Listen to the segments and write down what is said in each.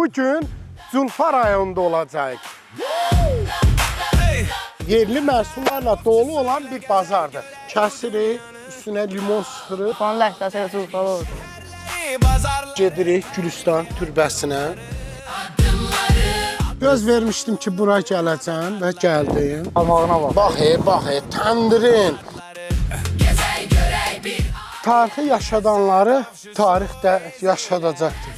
Bugün Culfa rayonunda olacağıq. Yerli məhsullarla dolu olan bir bazardır. Kəsirik, üstünə limon sıxırıq. Onun ləhcəsi Culfalı olur. Gedirik Gülüstan türbəsinə. Göz vermişdim ki, bura gələcəm və gəldim. Almağına bax. Bax, təndirin. Tarixi yaşadanları tarixdə yaşadacaqdır.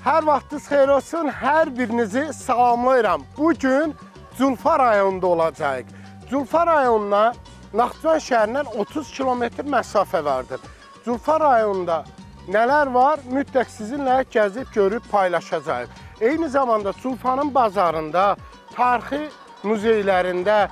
Hər vaxtınız xeyir olsun, hər birinizi salamlayıram. Bugün Culfa rayonunda olacaq. Culfa rayonuna Naxçıvan şəhərindən 30 kilometr məsafə vardır. Culfa rayonunda nələr var, mütləq sizinlə gəzib görüb paylaşacağıq. Eyni zamanda Culfanın bazarında, tarixi muzeylərində,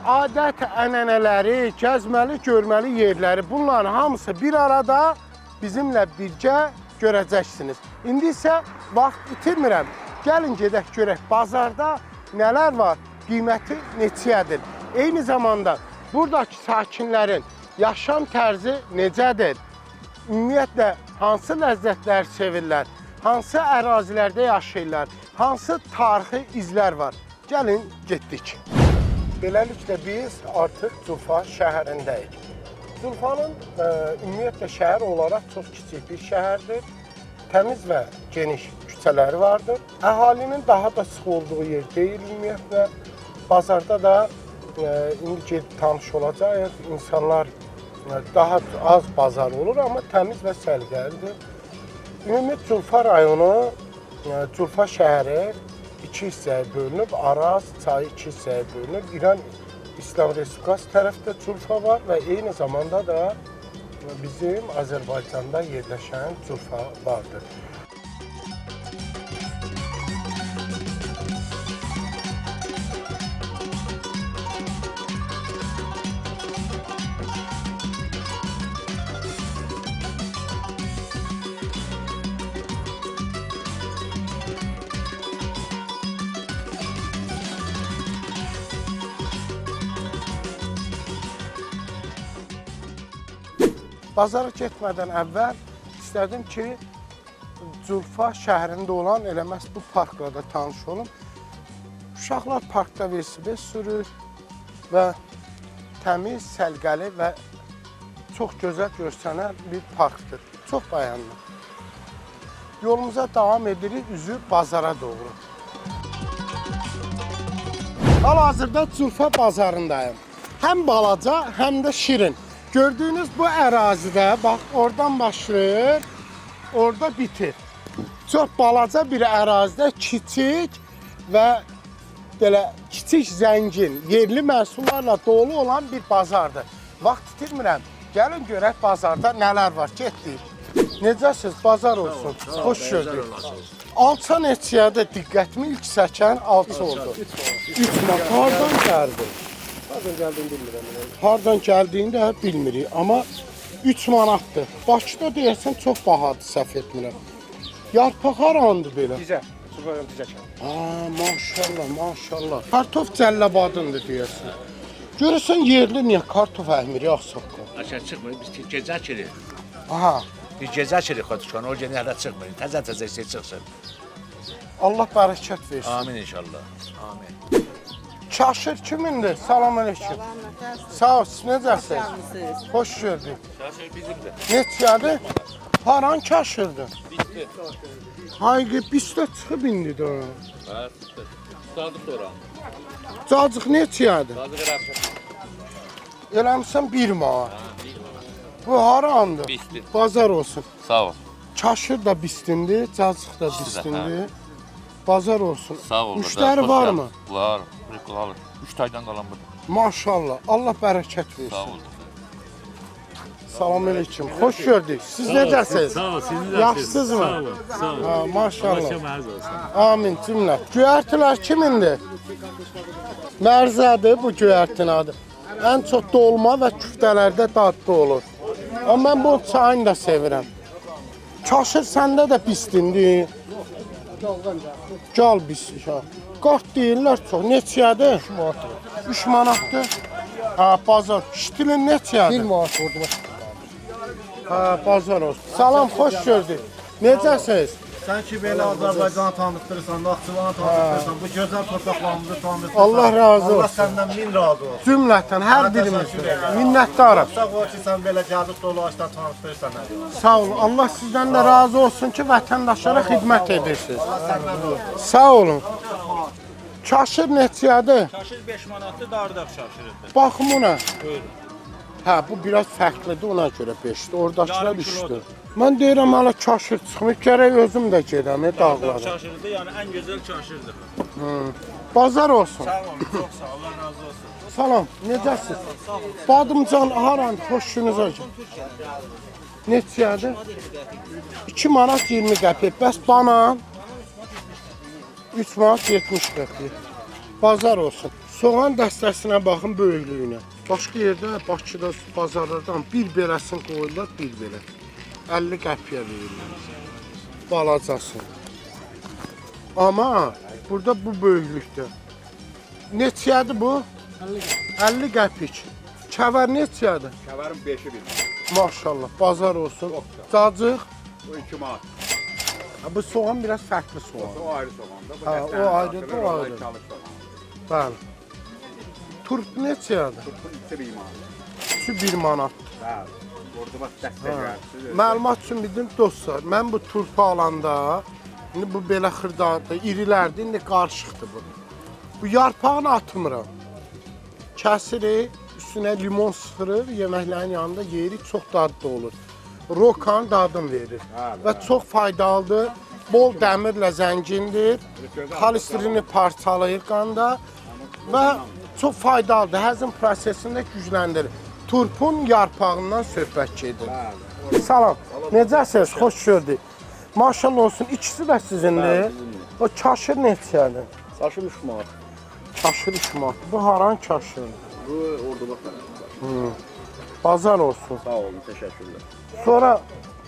adət-ənənələri, gəzməli, görməli yerləri, bunların hamısı bir arada bizimlə birgə görəcəksiniz. İndi isə vaxt itirmirəm. Gəlin gedək görək bazarda nələr var, qiyməti neçəyədir. Eyni zamanda buradakı sakinlərin yaşam tərzi necədir? Ümumiyyətlə, hansı ləzzətlər sevirlər? Hansı ərazilərdə yaşayırlar? Hansı tarixi izlər var? Gəlin, getdik. Beləliklə, biz artıq Culfa şəhərindəyik. Culfanın ümumiyyətlə şəhər olaraq çox kiçik bir şəhərdir. Təmiz və geniş küçələri vardır. Əhalinin daha da sıx olduğu yer deyil ümumiyyətlə. Bazarda da indi gedib tanış olacaq. İnsanlar daha az bazar olur, amma təmiz və səliqəlidir. Ümumi Culfa rayonu, Culfa şəhəri iki hissəyə bölünüb, Araz çayı iki hissəyə bölünüb. İran İslam Respublikası tərəfdə Culfa var və eyni zamanda da bizim Azərbaycanda yerləşən Culfa vardır. Bazara getmədən əvvəl istədim ki, Culfa şəhərində olan eləməz bu parkla da tanış olum. Uşaqlar parkda velosiped sürür və təmiz, səlqəli və çox gözəl görsənən bir parkdır. Çox bəyəndim. Yolumuza davam edirik, üzü bazara doğru. Hal-hazırda Culfa bazarındayım. Həm balaca, həm də şirin. Gördüyünüz bu ərazidə, bax, oradan başlayır, orada bitir. Çox balaca bir ərazidə kiçik və belə kiçik zəngin, yerli məhsullarla dolu olan bir bazardır. Vaxt itirmirəm, gəlin görək bazarda nələr var, getdik. Necəsiz, bazar olsun, xoş gördük. Alça neçəyədə diqqətimi ilk çəkən alça oldu. 3 manat, hardan gəldi? Hardan gəldiyini bilmirəm. Hardan gəldiyini də bilmirik, amma 3 manatdır. Bakıda deyəsən çox bahadır, səhv etmirəm. Yarpaq harandır belə? Dizə, Culfadan dizə kənd. Maşallah, maşallah. Kartof cəlləbadındır deyəsən. Görürsən yerli niyə kartof əhmirik ağsaqqal? Aşağı çıxmır, biz gecə açırıq. Aha. Biz gecə açırıq xatuşkan, o gecə hələ çıxmır. Təzə şey çıxsın. Allah bərəkət versin. Amin inşallah. Amin. Çaşır kimindir? Salam aleyküm. Sağ ol, siz necəsiniz? Xoş gördük. Çaşır bizimdir. Neçədir? Haran kaşırdı? Bitti. Hayqı, bizdə çıxıb indi də. Ha, tutalım sonra. Cacıq neçədir? Bazı qıraqdır. Eləmişsən 1 manat. Bu harandır? Bistin. Bazar olsun. Sağ ol. Kaşır da bistindir, cacıq da bistindir. Bazar olsun. Sağ ol. Müştəri var mı? Var. Alır. 3 taydan qalan burada. Maşallah. Allah bərəkət versin. Sağ ol. Salam aleyküm. Xoş gördük. Siz necəsiniz? Sağ ol, siz de Yaxşısınızmı? Sağ olun, sağ olun. Ha, maşallah. Başım az olsun. Amin cümlə. Göyərtilər kimindir? Mərzədir bu göyərtin adı. Ən çox dolma və küftələrdə dadlı olur. Amma mən bu çayını da sevirəm. Kaşır səndə də pistindir. Gal bistik ha. Qart deyirlər çox. Neçədir? 3 manatdır. 3 manatdır. Ha, bazar. Ştilin neçədir? 1 manat vurdum. Ha, bazar olsun. Salam, xoş gördük. Necəsiniz? Sən ki belə Azərbaycanı tanıtdırırsan, Naxçıvanı tanıtdırırsan, bu gözəl torpaqlarımızı tanıtdırırsan. Allah razı Allah olsun. səndən min razı olsun. Cümlətən hər birimizdən minnətdarım. Sağ ol ki, sən belə gəlib dolaşdan tanıtdırırsan. Sağ olun. Allah sizdən də razı olsun ki, vətəndaşlara xidmət edirsiniz. Allah səndən razı olsun. Sağ olun. Çaşır neçədir? Çaşır 5 manatdır, dardaq çaşırıdır. Baxım ona. Buyurun. Hə, bu biraz fərqlidir, ona görə 5-dir. Oradakılar Yarım 3-dür. kilodur. Mən deyirəm, hələ çaşır çıxmır, gərək özüm də gedəm, Dardaq dağlara. çaşırıdır, yəni ən gözəl çaşırdır. Bazar olsun. Sağ olun, çox sağ ol, Allah razı olsun. Salam, necəsiz? Badımcan, haran, xoş gününüz olsun. Neçədir? 2 manat 20 qəpik. Bəs banan? 3 manat 70 qəpik. Bazar olsun. Soğan dəstəsinə baxın böyüklüyünə. Başqa yerdə, Bakıda, bazarlardan bir beləsini qoyurlar, bir belə. 50 qəpiyə verirlər. Balacası. Amma burada bu böyüklükdə. Neçədir bu? 50 qəpik. Kəvər neçədir? Kəvərin 5-i bir. Maşallah, bazar olsun. Cacıq. O 2 manat. Bu soğan biraz fərqli soğan. O ayrı soğanda. Bu Ha, dəstənin o ayrıdır, daxili, o olay ayrı. çalış soğanı. Bəli. Turp neçədir? Bu ikisi 1 manat. 1 manat. Bəli. Orada dəstə gəlsin. Məlumat üçün bildim dostlar, mən bu turpu alanda, indi bu belə xırdadır, irilərdir, indi qarışıqdır bu. Bu yarpağını atmıram. Kəsirik, üstünə limon sıxırıq, yeməklərin yanında yeyirik, çox dadlı olur. Rokan dadını verir və çox faydalıdır. Bol dəmirlə zəngindir, xolesterini parçalayır qanda və çox faydalıdır, həzm prosesini də gücləndirir. Turpun yarpağından söhbət gedir. Salam, necəsiniz? Xoş gördük. Maşallah olsun, ikisi də sizindir. O kaşır neçədir? Saçım 3 manat. Kaşır 3 manat. Bu haran kaşır? Bu orada baxın. Bazar olsun. Sağ olun, təşəkkürlər. Sonra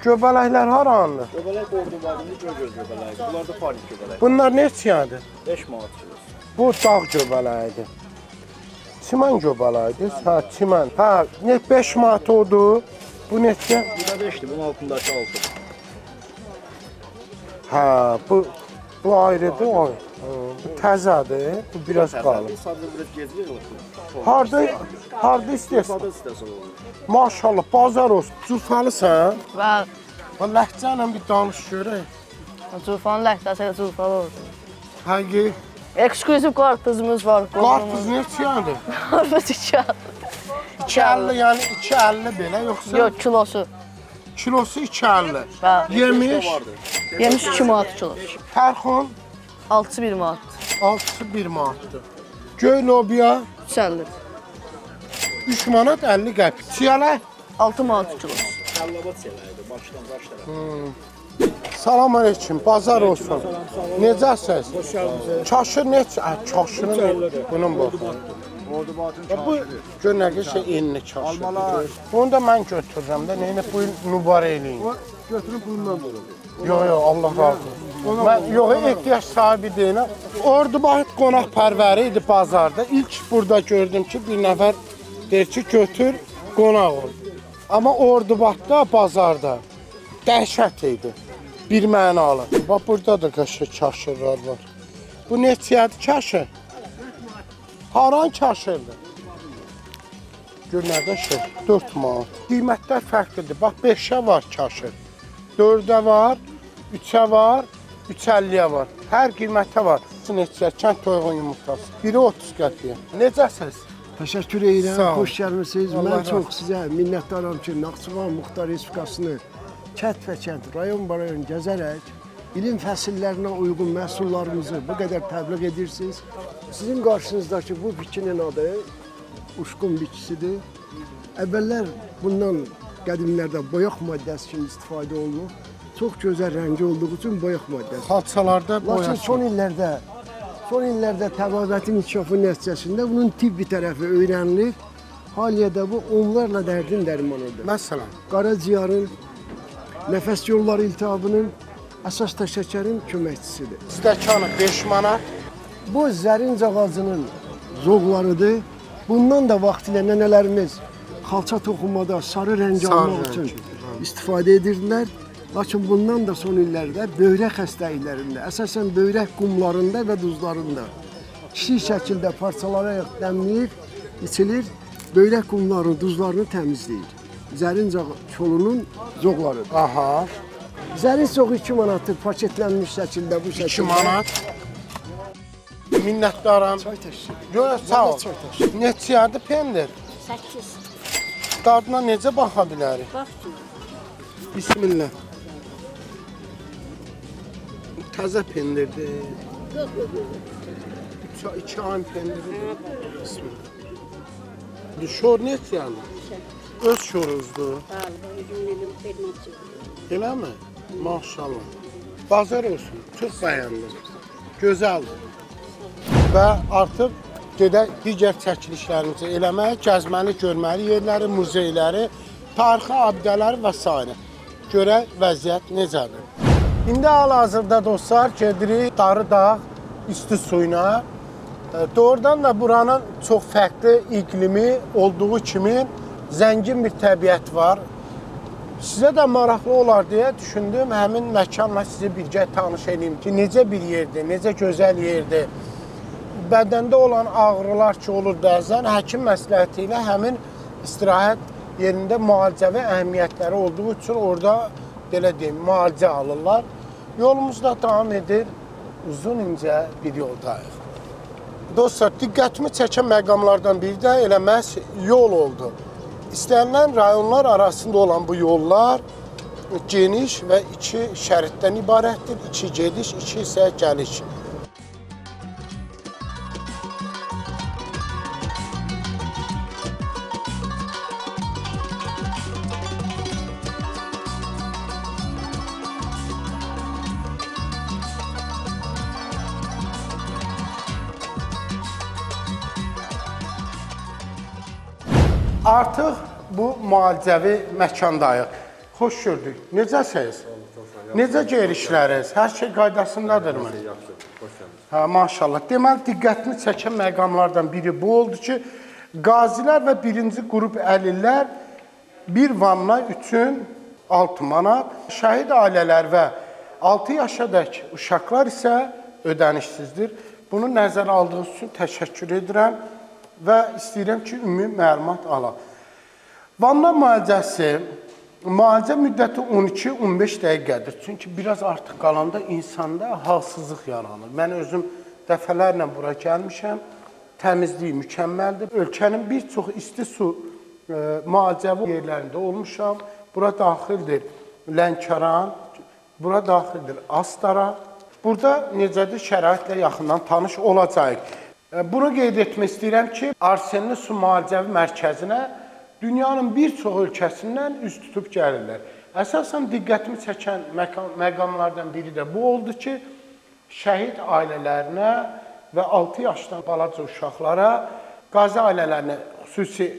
göbələklər harandır? Göbələk orada bağlı göz göbələyi. Bunlar da panik göbələk. Bunlar neçədir? 5 manat kilosu. Bu dağ göbələyidir. Çimən göbələyidir. Hə, çimən. Hə, 5 manat odur. Bu neçə? Bu da 5'dir, bunun altındakı 6'dır. Hə, bu ayrıdır, o ayrı. Bu təzədir, bu biraz qalın. Sadəcə biraz gec yığılır. Harda istəyirsən? Sadə istəsən olur. Maşallah, bazar olsun. Curfalısan? Bəli. Və ləhcə ilə bir danış görək. Turfanın ləhcəsi ilə turfalı olsun. Həqiqi, Ekskluziv qarpızımız var. qarpız neçədir? Qarpız 2 2.50, yəni 2.50 belə, yoxsa? Yox, kilosu. Kilosu 2.50. Bəli. Yemiş, Yemiş 2 manat kilosu. tərxun 6 1 manat. 6 1 manatdır. Göy lobiya 350. 3 manat 50 qəpik. Çiyələk? 6 manat kilosu. Kəllabat seləydi, başdan baş tərəf. Salam aleyküm, bazar olsun. Necəsiniz? Çaşır neçə? Çaşırın bunun bu. Orada batın Bu gör nə qəşəng enli çaşır. Bunu da mən götürürəm də, nəyinə bu il nübarə eləyin. götürüb bundan dolayı. Yox, yox, Allah razı olsun. Mən yox, ehtiyac sahibi deyiləm. Ordubahit qonaqpərvəri idi bazarda. İlk burada gördüm ki, bir nəfər deyir ki, götür, qonaq ol. Amma Ordubahitdə, bazarda dəhşət idi. Bir mənalı. Bax, burada da qəşəng çaşırlar var. Bu neçədir çaşır? Haran çaşırdır? Gör nə qəşəng, 4 manat. Qiymətlər fərqlidir. Bax, 5-ə var çaşır. 4-ə var, 3-ə var, 3.50-yə var. Hər qiymətə var. Neçə, kənd toyuğun yumurtası. Biri 30 qəpiyə. Necəsiniz? Təşəkkür Sağ edirəm, ol. xoş gəlmisiniz. Allah Mən razı çox sizə minnətdaram ki, Naxçıvan Muxtar Respublikasını kənd, rayon gəzərək ilin fəsillərinə uyğun məhsullarımızı bu qədər təbliğ edirsiniz. Sizin qarşınızdakı bu bitkinin adı uşqun bitkisidir. Əvvəllər bundan qədimlərdə boyaq maddəsi kimi istifadə olunur. Çox gözəl rəngi olduğu üçün boyaq maddəsi. Xalçalarda Lakin boyası. son illərdə təbabətin inkişafı nəticəsində bunun tibbi tərəfi öyrənilir. Hal-hazırda bu onlarla dərdin dərmanıdır. Məsələn, Qaraciyarın, nəfəs yolları iltihabının, əsas da şəkərin köməkçisidir. stəkanı 5 manat. Bu zərinc ağacının zoğlarıdır. Bundan da vaxtilə nənələrimiz xalça toxumada sarı rəng Sarı almaq rəng, üçün istifadə edirdilər. Lakin bundan da son illərdə böyrək xəstəliklərində, əsasən böyrək qumlarında və duzlarında kiçik şəkildə parçalararaq dəmləyir, içilir, böyrək qumlarını, duzlarını təmizləyir. Zərin çolunun zoğlarıdır. Aha. Zərin çoğu 2 manatdır, paketlənmiş şəkildə bu şəkildə. 2 manat. Minnətdaram. Çay təşkil. Yox, sağ ol. Çay təşkil. Neçədir pendir? 8. Dadına necə baxa bilərik? Bax ki. Bismillah. Təzə pendirdir. Yox, yox, yox. 2 ayın pendiridir. Bismillah. Bu şor neçədir? Öz şoruzdur. Al, bu özümün xidmətçi. Eləmi? Maşallah. Bazar olsun. Çox bəyəndim. Gözəldir. Və artıq gedək digər çəkilişlərimizi eləməyə, gəzməli, görməli yerləri, muzeyləri, tarixi abidələri və s. Görək vəziyyət necədir. İndi hal-hazırda dostlar gedirik Darıdağ üstü suyuna. Doğrudan da buranın çox fərqli iqlimi olduğu kimi zəngin bir təbiət var. Sizə də maraqlı olar deyə düşündüm, həmin məkanla sizi birgə tanış edeyim ki, necə bir yerdir, necə gözəl yerdir. Bədəndə olan ağrılar ki olur bəzən, həkim məsləhəti ilə həmin istirahət yerində müalicəvi əhəmiyyətləri olduğu üçün orada belə deyim, müalicə alırlar. Yolumuz da davam edir, uzun incə bir yoldayıq. Dostlar, diqqətimi çəkən məqamlardan biri də elə məhz yol oldu. İstənilən rayonlar arasında olan bu yollar geniş və 2 şəriddən ibarətdir. 2 gediş, 2 isə gəliş. Artıq bu müalicəvi məkandayıq. Xoş gördük. Necəsiniz? Necə gəlişləriniz? Hər şey qaydasındadırmı? Yaxşı, xoş gəldiniz. Hə, maşallah. Deməli, diqqətimi çəkən məqamlardan biri bu oldu ki, qazilər və birinci qrup əlillər bir vanna üçün 6 manat, şəhid ailələr və 6 yaşadək uşaqlar isə ödənişsizdir. Bunu nəzərə aldığınız üçün təşəkkür edirəm və istəyirəm ki, ümumi məlumat alaq. Vanna müalicəsi, müalicə müddəti 12-15 dəqiqədir. Çünki biraz artıq qalanda insanda halsızlıq yaranır. Mən özüm dəfələrlə bura gəlmişəm, təmizliyi mükəmməldir. Ölkənin bir çox isti su müalicəvi yerlərində olmuşam. Bura daxildir Lənkəran, bura daxildir Astara. Burada necədir şəraitlə yaxından tanış olacaq. Bunu qeyd etmək istəyirəm ki, Arsenli Su Müalicəvi Mərkəzinə dünyanın bir çox ölkəsindən üz tutub gəlirlər. Əsasən diqqətimi çəkən məqamlardan biri də bu oldu ki, şəhid ailələrinə və 6 yaşdan balaca uşaqlara, qazi ailələrinə xüsusi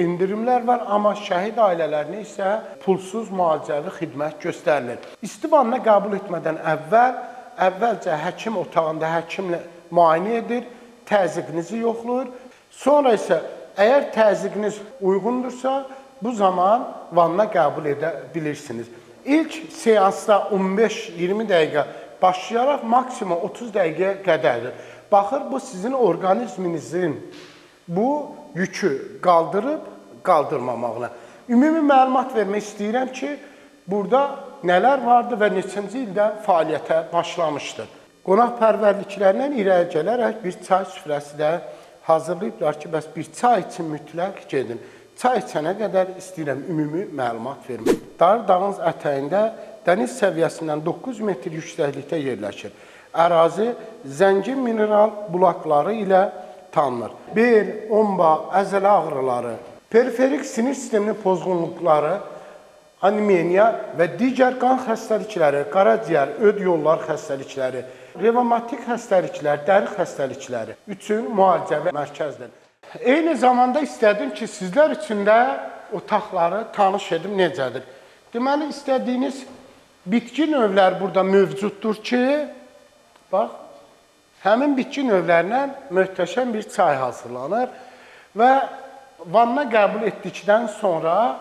indirimlər var, amma şəhid ailələrinə isə pulsuz müalicəvi xidmət göstərilir. İsti vanna qəbul etmədən əvvəlcə həkim otağında həkimlə müayinə edir, təzyiqinizi yoxlayır. Sonra isə əgər təzyiqiniz uyğundursa, bu zaman vanna qəbul edə bilirsiniz. İlk seansda 15-20 dəqiqə başlayaraq maksimum 30 dəqiqəyə qədərdir. Baxır, bu sizin orqanizminizin bu yükü qaldırıb qaldırmamağına. Ümumi məlumat vermək istəyirəm ki, burada nələr vardı və neçənci ildə fəaliyyətə başlamışdır. Qonaqpərvərliklərindən irəli gələrək bir çay süfrəsi də hazırlayıblar ki, bəs bir çay üçün mütləq gedin. Çay içənə qədər istəyirəm ümumi məlumat vermək. Darıdağın ətəyində dəniz səviyyəsindən 9 metr yüksəklikdə yerləşir. Ərazi zəngin mineral bulaqları ilə tanınır. Bel, omba, əzələ ağrıları, periferik sinir sisteminin pozğunluqları, anemiyaya və digər qan xəstəlikləri, qaraciyər, öd yollar xəstəlikləri, revmatik xəstəliklər, dəri xəstəlikləri üçün müalicəvi mərkəzdir. Eyni zamanda istədim ki, sizlər üçün də otaqları tanış edim necədir. Deməli, istədiyiniz bitki növləri burada mövcuddur ki, bax, həmin bitki növlərindən möhtəşəm bir çay hazırlanır və vanna qəbul etdikdən sonra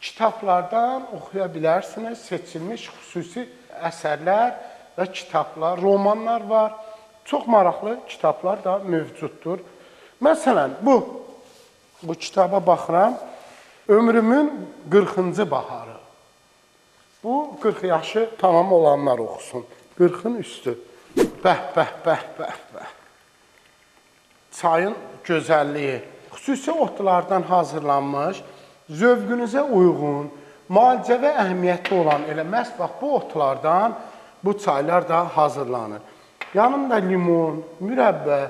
kitablardan oxuya bilərsiniz. Seçilmiş xüsusi əsərlər və kitablar, romanlar var. Çox maraqlı kitablar da mövcuddur. Məsələn, bu kitaba baxıram. Ömrümün 40-cı baharı. Bu 40 yaşı tamam olanlar oxusun. 40-ın üstü. Bəh, bəh, bəh, bəh, bəh. Çayın gözəlliyi. Xüsusi otlardan hazırlanmış, zövqünüzə uyğun, müalicəvi əhəmiyyətli olan elə məhz bax bu otlardan bu çaylar da hazırlanır. Yanında limon, mürəbbə,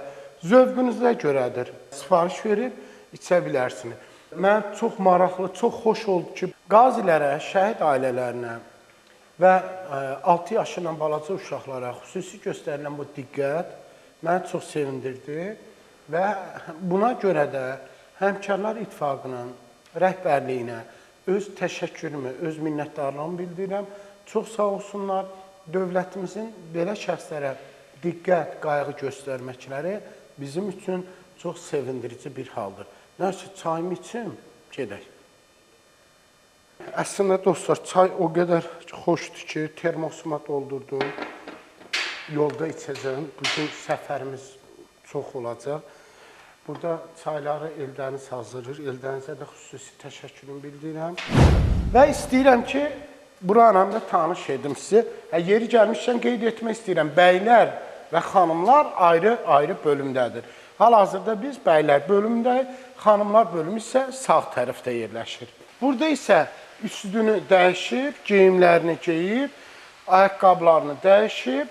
zövqünüzə görədir. Sifariş verib içə bilərsiniz. Mən çox maraqlı, çox xoş oldu ki, qazilərə, şəhid ailələrinə və 6 yaşından balaca uşaqlara xüsusi göstərilən bu diqqət məni çox sevindirdi və buna görə də Həmkarlar İttifaqının rəhbərliyinə öz təşəkkürümü, öz minnətdarlığımı bildirirəm. Çox sağ olsunlar. Dövlətimizin belə şəxslərə diqqət, qayğı göstərməkləri bizim üçün çox sevindirici bir haldır. Nəysə, çayımı içim, gedək. Əslində, dostlar, çay o qədər xoşdur ki, termosuma doldurdum. Yolda içəcəm. Bugün səfərimiz çox olacaq. Burada çayları Eldəniz hazırlayır. Eldənizə də xüsusi təşəkkürümü bildirirəm. Və istəyirəm ki, buranın da tanış edim sizi. Yeri gəlmişkən qeyd etmək istəyirəm. Bəylər və xanımlar ayrı-ayrı bölümdədir. Hal-hazırda biz bəylər bölümündəyik, xanımlar bölümü isə sağ tərəfdə yerləşir. Burada isə üstünü dəyişib, geyimlərini geyib, ayaqqabılarını dəyişib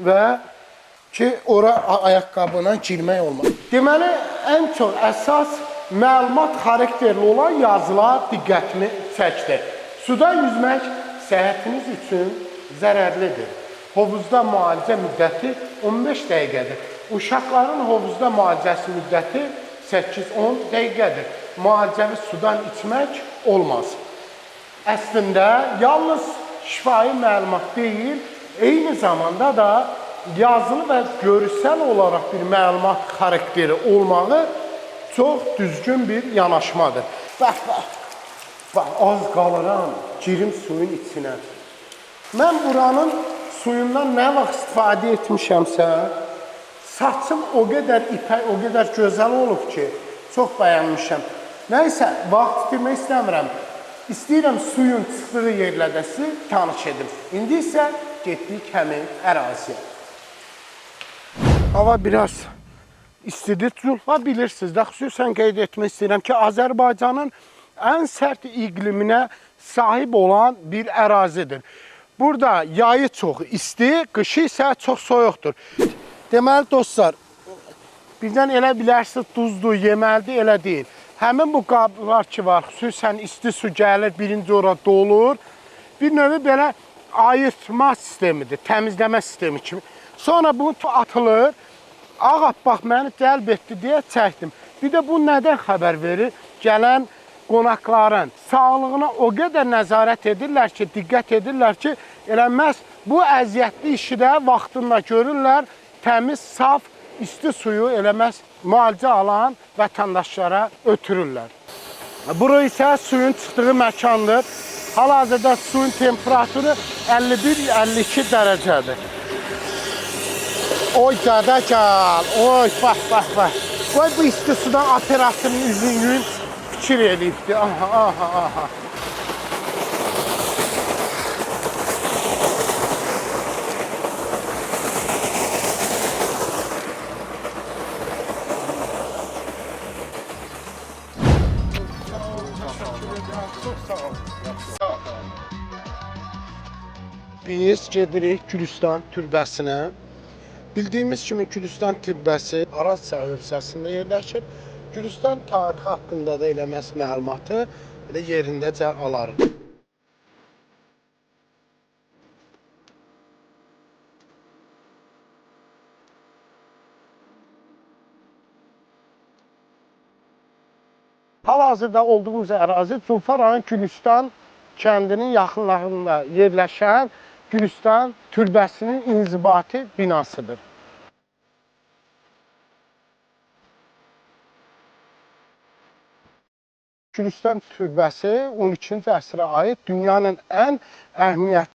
və ki, ora ayaqqabına girmək olmaz. Deməli, ən çox əsas məlumat xarakterli olan yazılar diqqətimi çəkdi. Suda yüzmək səhhətiniz üçün zərərlidir. Hovuzda müalicə müddəti 15 dəqiqədir. Uşaqların hovuzda müalicəsi müddəti 8-10 dəqiqədir. Müalicəvi sudan içmək olmaz. Əslində, yalnız şifahi məlumat deyil, eyni zamanda da yazılı və görsəl olaraq bir məlumat xarakteri olmağı çox düzgün bir yanaşmadır. Bax, az qalıram, girim suyun içinə. Mən buranın suyundan nə vaxt istifadə etmişəmsə, saçım o qədər ipək, o qədər gözəl olub ki, çox bəyənmişəm. Nəysə, vaxt itirmək istəmirəm. İstəyirəm suyun çıxdığı yerlərdə sizi tanış edim. İndi isə getdik həmin əraziyə. Hava biraz istidir. Zulfa bilirsiniz də, xüsusən qeyd etmək istəyirəm ki, Azərbaycanın ən sərt iqliminə sahib olan bir ərazidir. Burada yayı çox isti, qışı isə çox soyuqdur. Deməli, dostlar, birdən elə bilərsiniz, duzdur, yeməlidir, elə deyil. Həmin bu qablar ki var, xüsusən isti su gəlir, birinci ora dolur. Bir növü belə ayırtma sistemidir, təmizləmə sistemi kimi. Sonra bu atılır, ağappaq məni cəlb etdi deyə çəkdim. Bir də bu nədən xəbər verir? Gələn qonaqların sağlığına o qədər nəzarət edirlər ki, diqqət edirlər ki, elə məhz bu əziyyətli işi də vaxtında görürlər, təmiz, saf, isti suyu elə məhz müalicə alan vətəndaşlara ötürürlər. Bura isə suyun çıxdığı məkandır. Hal-hazırda suyun temperaturu 51-52 dərəcədir. Oy, gədə gəl, oy, bax. Qoy bu isti sudan operatorun üzüngün fikir edibdir. Aha. Biz gedirik Gülüstan türbəsinə. Bildiyimiz kimi Gülüstan türbəsi Araz çayı hövzəsində yerləşir. Gülüstan tarixi haqqında da elə məhz məlumatı elə yerindəcə alarıq. Hal-hazırda olduğumuz ərazi Zulfa rayon Gülüstan kəndinin yaxınlarında yerləşən Gülüstan türbəsinin inzibati binasıdır. Gülüstan türbəsi 12-ci əsrə aid dünyanın ən əhəmiyyətli